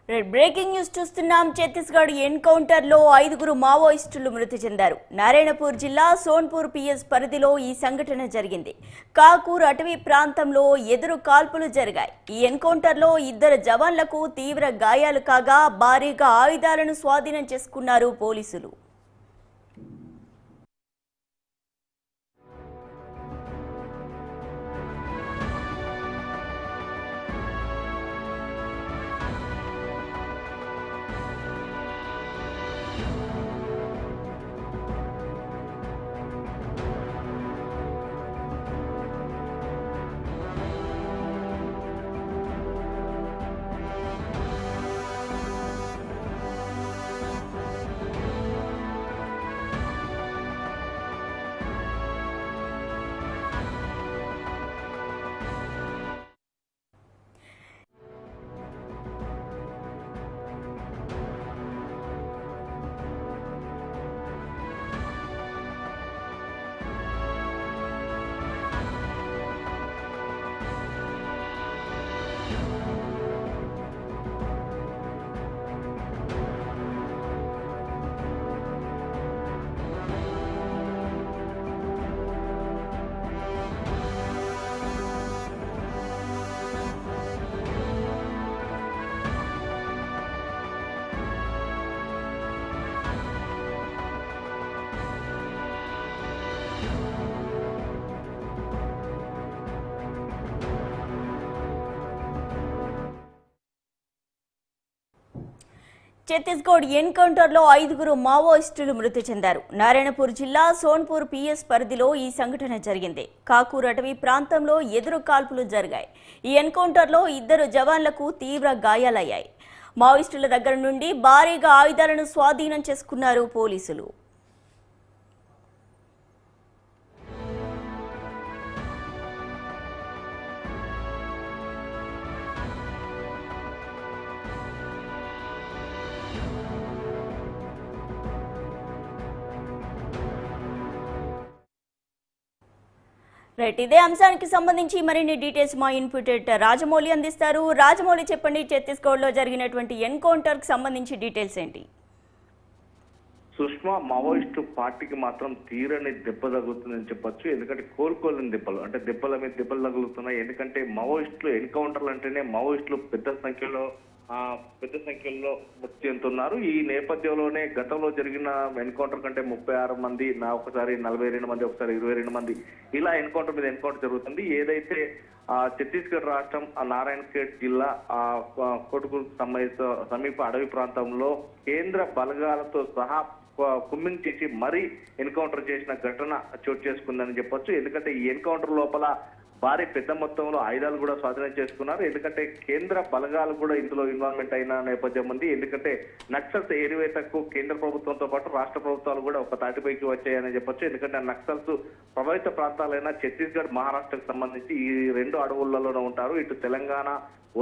Breaking news చూస్తున్నాం. Chhattisgarh encounter లో 5గురు మావోయిస్టులు మృతి చెందారు. నారాయణపూర్ జిల్లా సోన్పూర్ పిఎస్ పరిధిలో ఈ సంఘటన జరిగింది. కాకూర్ అటవీ ప్రాంతంలో ఎదురు కాల్పులు జరిగాయి. ఈ ఎన్కౌంటర్ లో 2 జవాన్లకు తీవ్ర గాయాలు కాగా భారీగా ఆయుధాలను స్వాధీనం చేసుకున్నారు పోలీసులు. ఛత్తీస్గఢ్ ఎన్కౌంటర్ లో 5గురు మావోయిస్టులు మృతి చెందారు. నారాయణపూర్ జిల్లా సోన్పూర్ పిఎస్ పరిధిలో ఈ సంఘటన జరిగింది. కాకూర్ అటవీ ప్రాంతంలో ఎదురు కాల్పులు జరిగాయి. ఈ ఎన్కౌంటర్ లో 2 జవాన్లకు తీవ్ర గాయాలయ్యాయి. మావోయిస్టుల దగ్గర నుండి భారీగా ఆయుధాలను స్వాధీనం చేసుకున్నారు పోలీసులు. ఇదే అంశానికి సంబంధించి మరిన్ని డీటెయిల్స్ మా ఇన్పుట్ రాజమౌళి అందిస్తారు. రాజమౌళి చెప్పండి, ఛత్తీస్గఢ్ లో జరిగినటువంటి ఎన్కౌంటర్ కి సంబంధించి డీటెయిల్స్ ఏంటి? సుష్మా, మావోయిస్టు పార్టీకి మాత్రం తీరని దెబ్బ తగులుతుందని చెప్పొచ్చు. ఎందుకంటే కోలుకోలేని దెబ్బలు, అంటే దెబ్బల మీద దెబ్బలు తగులుతున్నాయి. ఎందుకంటే మావోయిస్టులు ఎన్కౌంటర్లు అంటేనే మావోయిస్టులు పెద్ద సంఖ్యలో మృతి చెందుతున్నారు. ఈ నేపథ్యంలోనే గతంలో జరిగిన ఎన్కౌంటర్ కంటే 36 మంది, ఒకసారి 42 మంది, ఒకసారి 22 మంది, ఇలా ఎన్కౌంటర్ మీద ఎన్కౌంటర్ జరుగుతుంది. ఏదైతే ఛత్తీస్గఢ్ రాష్ట్రం నారాయణఖేడ్ జిల్లా కోటుకూరు సమీప అడవి ప్రాంతంలో కేంద్ర బలగాలతో సహా కుమ్మింగ్ చేసి మరీ ఎన్కౌంటర్ చేసిన ఘటన చోటు చేసుకుందని చెప్పొచ్చు. ఎందుకంటే ఈ ఎన్కౌంటర్ లోపల భారీ పెద్ద మొత్తంలో ఆయుధాలు కూడా స్వాధీనం చేసుకున్నారు. ఎందుకంటే కేంద్ర బలగాలు కూడా ఇందులో ఇన్వాల్వ్మెంట్ అయిన నేపథ్యం ఉంది. ఎందుకంటే నక్సల్స్ ఏరివేతకు కేంద్ర ప్రభుత్వంతో పాటు రాష్ట్ర ప్రభుత్వాలు కూడా ఒక తాటిపైకి వచ్చాయని చెప్పొచ్చు. ఎందుకంటే నక్సల్స్ ప్రభావిత ప్రాంతాలైన ఛత్తీస్గఢ్, మహారాష్ట్రకు సంబంధించి ఈ 2 అడవుల్లోనే ఉంటారు. ఇటు తెలంగాణ,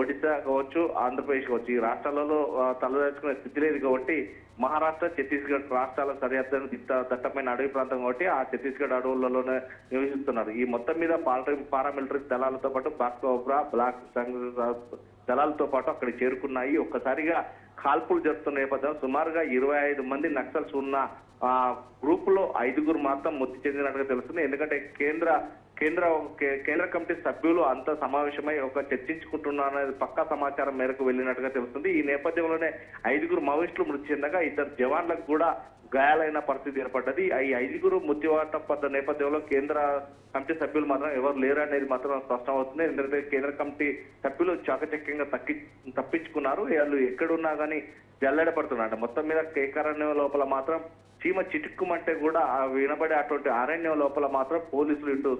ఒడిశా కావచ్చు, ఆంధ్రప్రదేశ్ కావచ్చు, ఈ రాష్ట్రాలలో తలదాచుకునే స్థితి లేదు కాబట్టి మహారాష్ట్ర, ఛత్తీస్గఢ్ రాష్ట్రాల సరిహద్దును దట్టమైన అడవి ప్రాంతం కాబట్టి ఆ ఛత్తీస్గఢ్ అడవుల్లోనే నివసిస్తున్నారు. ఈ మొత్తం మీద పారామిలిటరీ దళాలతో పాటు బాస్కోబ్రా, బ్లాక్ దళాలతో పాటు అక్కడ చేరుకున్నాయి. ఒక్కసారిగా కాల్పులు జరుపుతున్న నేపథ్యం సుమారుగా 25 మంది నక్సల్స్ ఉన్న గ్రూప్ లో 5గురు మాత్రం మృతి చెందినట్టుగా తెలుస్తుంది. ఎందుకంటే కేంద్ర కమిటీ సభ్యులు అంతా సమావేశమై చర్చించుకుంటున్నారనేది పక్కా సమాచారం మేరకు వెళ్ళినట్టుగా తెలుస్తుంది. ఈ నేపథ్యంలోనే 5గురు మావోయిస్టులు మృతి చెందగా 2 జవాన్లకు కూడా గాయాలైన పరిస్థితి ఏర్పడ్డది. ఈ 5గురు మృత్యువాటం పడ్డ నేపథ్యంలో కేంద్ర కమిటీ సభ్యులు మాత్రం ఎవరు లేరు అనేది మాత్రం స్పష్టం అవుతుంది. ఎందుకంటే కేంద్ర కమిటీ సభ్యులు చాకచక్యంగా తప్పించుకున్నారు. వాళ్ళు ఎక్కడున్నా కానీ జల్లెడపడుతున్నారు. మొత్తం మీద కేకారణ్యం లోపల మాత్రం చీమ చిటుక్కుమంటే కూడా వినబడే అటువంటి అరణ్యం లోపల మాత్రం పోలీసులు ఇటు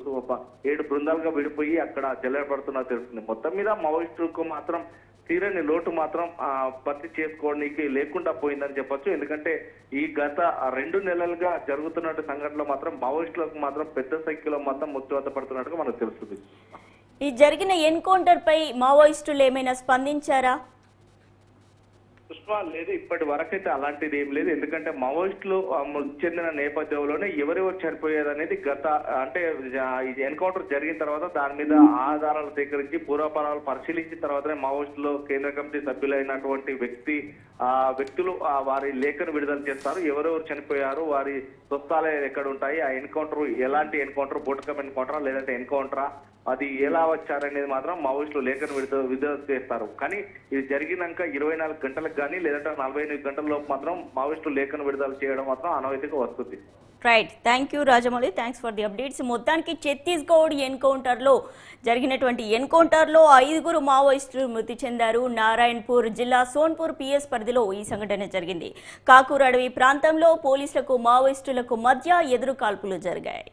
7 బృందాలుగా విడిపోయి అక్కడ జల్లెడపడుతున్నా తెలుస్తుంది. మొత్తం మీద మావోయిస్టులకు మాత్రం తీరని లోటు మాత్రం భర్తీ చేసుకోవడానికి లేకుండా పోయిందని చెప్పొచ్చు. ఎందుకంటే ఈ గత 2 నెలలుగా జరుగుతున్న సంఘటనలో మాత్రం మావోయిస్టులకు మాత్రం పెద్ద సంఖ్యలో మాత్రం మృత్యువాత పడుతున్నట్టుగా మనకు తెలుస్తుంది. ఈ జరిగిన ఎన్కౌంటర్ పై మావోయిస్టులు ఏమైనా స్పందించారా? పుష్ప లేదు, ఇప్పటి వరకైతే అలాంటిది ఏం లేదు. ఎందుకంటే మావోయిస్టులు మృతి చెందిన నేపథ్యంలోనే ఎవరెవరు చనిపోయేది అనేది అంటే ఈ ఎన్కౌంటర్ జరిగిన తర్వాత దాని మీద ఆధారాలు సేకరించి పూర్వాపరాలు పరిశీలించిన తర్వాతనే మావోయిస్టులు కేంద్ర కమిటీ సభ్యులైనటువంటి వ్యక్తులు వారి లేఖను విడుదల చేస్తారు. ఎవరెవరు చనిపోయారు, వారి స్వస్థాలయాలు ఎక్కడ ఉంటాయి, ఆ ఎన్కౌంటర్ ఎలాంటి ఎన్కౌంటర్, బూటకప్ ఎన్కౌంటరా లేదంటే ఎన్కౌంటరా, అది ఎలా వచ్చారనేది మాత్రం మావోయిస్టులు లేఖను విడుదల చేస్తారు. కానీ ఇది జరిగినాక 24 గంటలకు కానీ లేదంటే 48 గంటల లోపు మాత్రం మావోయిస్టులు లేఖను విడుదల చేయడం మాత్రం ఆనవాయితీగా వస్తుంది. Right, thank you Rajamouli, thanks for the updates. మొత్తానికి ఛత్తీస్గఢ్ ఎన్కౌంటర్లో జరిగినటువంటి ఎన్కౌంటర్లో 5గురు మావోయిస్టులు మృతి చెందారు. నారాయణపూర్ జిల్లా సోన్పూర్ పిఎస్ పరిధిలో ఈ సంఘటన జరిగింది. కాకూర్ అడవి ప్రాంతంలో పోలీసులకు మావోయిస్టులకు మధ్య ఎదురు కాల్పులు జరిగాయి.